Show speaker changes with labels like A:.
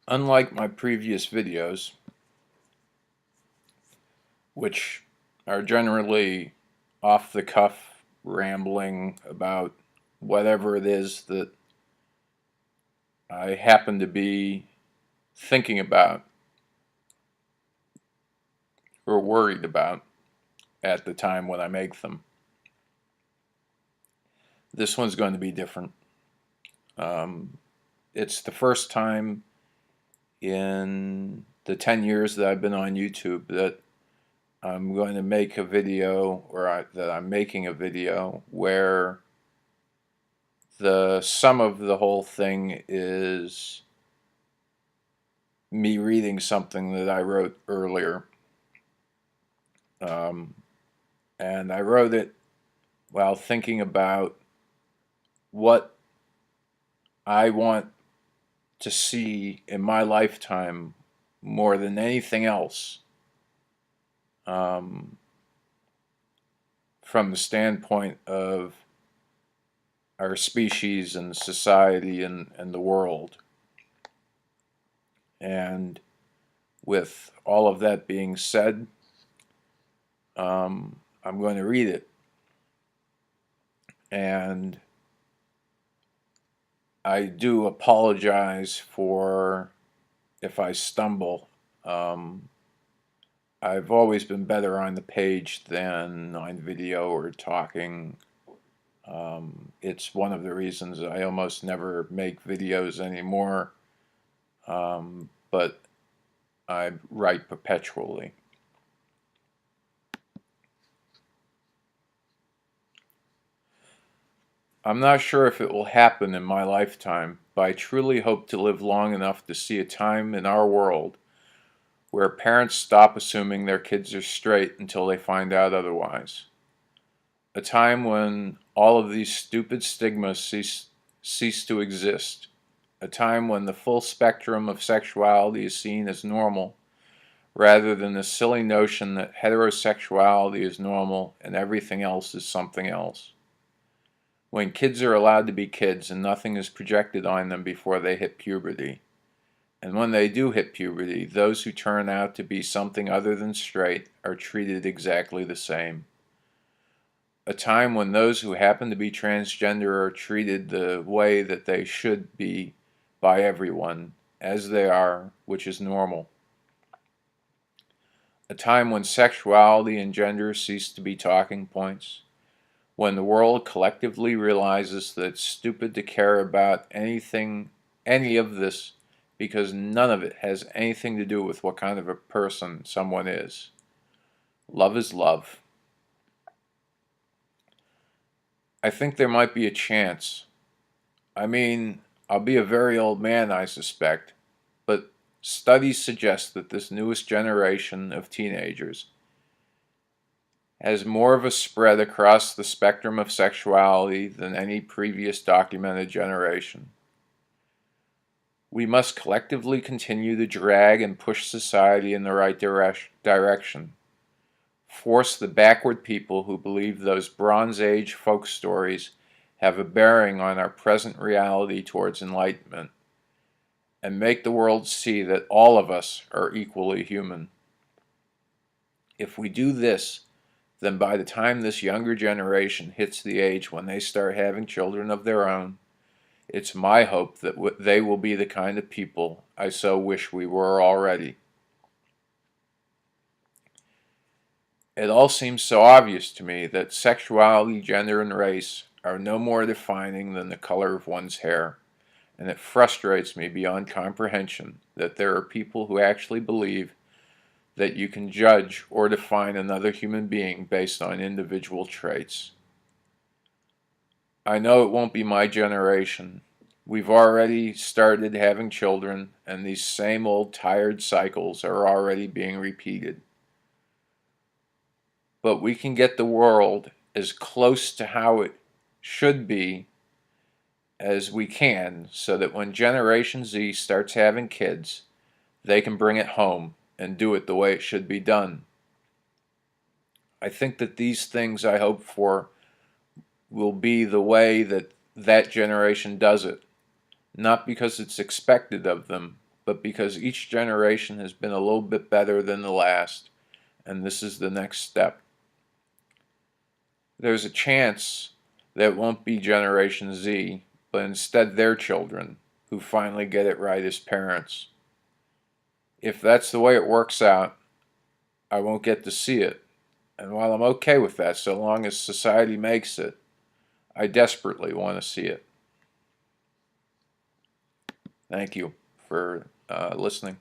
A: Unlike my previous videos, which are generally off the cuff, rambling about whatever it is that I happen to be thinking about or worried about at the time when I make them. This one's going to be different. It's the first time in the 10 years that I've been on YouTube that I'm going to make a video, that I'm making a video where the sum of the whole thing is me reading something that I wrote earlier. And I wrote it while thinking about what I want to see in my lifetime more than anything else, from the standpoint of our species and society and the world. And with all of that being said, I'm going to read it. And I do apologize for if I stumble. I've always been better on the page than on video or talking. It's one of the reasons I almost never make videos anymore, but I write perpetually. I'm not sure if it will happen in my lifetime, but I truly hope to live long enough to see a time in our world where parents stop assuming their kids are straight until they find out otherwise. A time when all of these stupid stigmas cease to exist. A time when the full spectrum of sexuality is seen as normal, rather than the silly notion that heterosexuality is normal and everything else is something else. When kids are allowed to be kids and nothing is projected on them before they hit puberty. And when they do hit puberty, those who turn out to be something other than straight are treated exactly the same. A time when those who happen to be transgender are treated the way that they should be by everyone, as they are, which is normal. A time when sexuality and gender cease to be talking points. When the world collectively realizes that it's stupid to care about any of this, because none of it has anything to do with what kind of a person someone is. Love is love. I think there might be a chance. I mean, I'll be a very old man, I suspect, but studies suggest that this newest generation of teenagers has more of a spread across the spectrum of sexuality than any previous documented generation. We must collectively continue to drag and push society in the right direction. Force the backward people who believe those Bronze Age folk stories have a bearing on our present reality towards enlightenment, and make the world see that all of us are equally human. If we do this, then by the time this younger generation hits the age when they start having children of their own, it's my hope that they will be the kind of people I so wish we were already. It all seems so obvious to me that sexuality, gender, and race are no more defining than the color of one's hair, and it frustrates me beyond comprehension that there are people who actually believe that you can judge or define another human being based on individual traits. I know it won't be my generation. We've already started having children, and these same old tired cycles are already being repeated. But we can get the world as close to how it should be as we can, so that when Generation Z starts having kids, they can bring it home and do it the way it should be done. I think that these things I hope for will be the way that that generation does it, not because it's expected of them, but because each generation has been a little bit better than the last, and this is the next step. There's a chance that it won't be Generation Z, but instead their children who finally get it right as parents. If that's the way it works out, I won't get to see it. And while I'm okay with that, so long as society makes it, I desperately want to see it. Thank you for listening.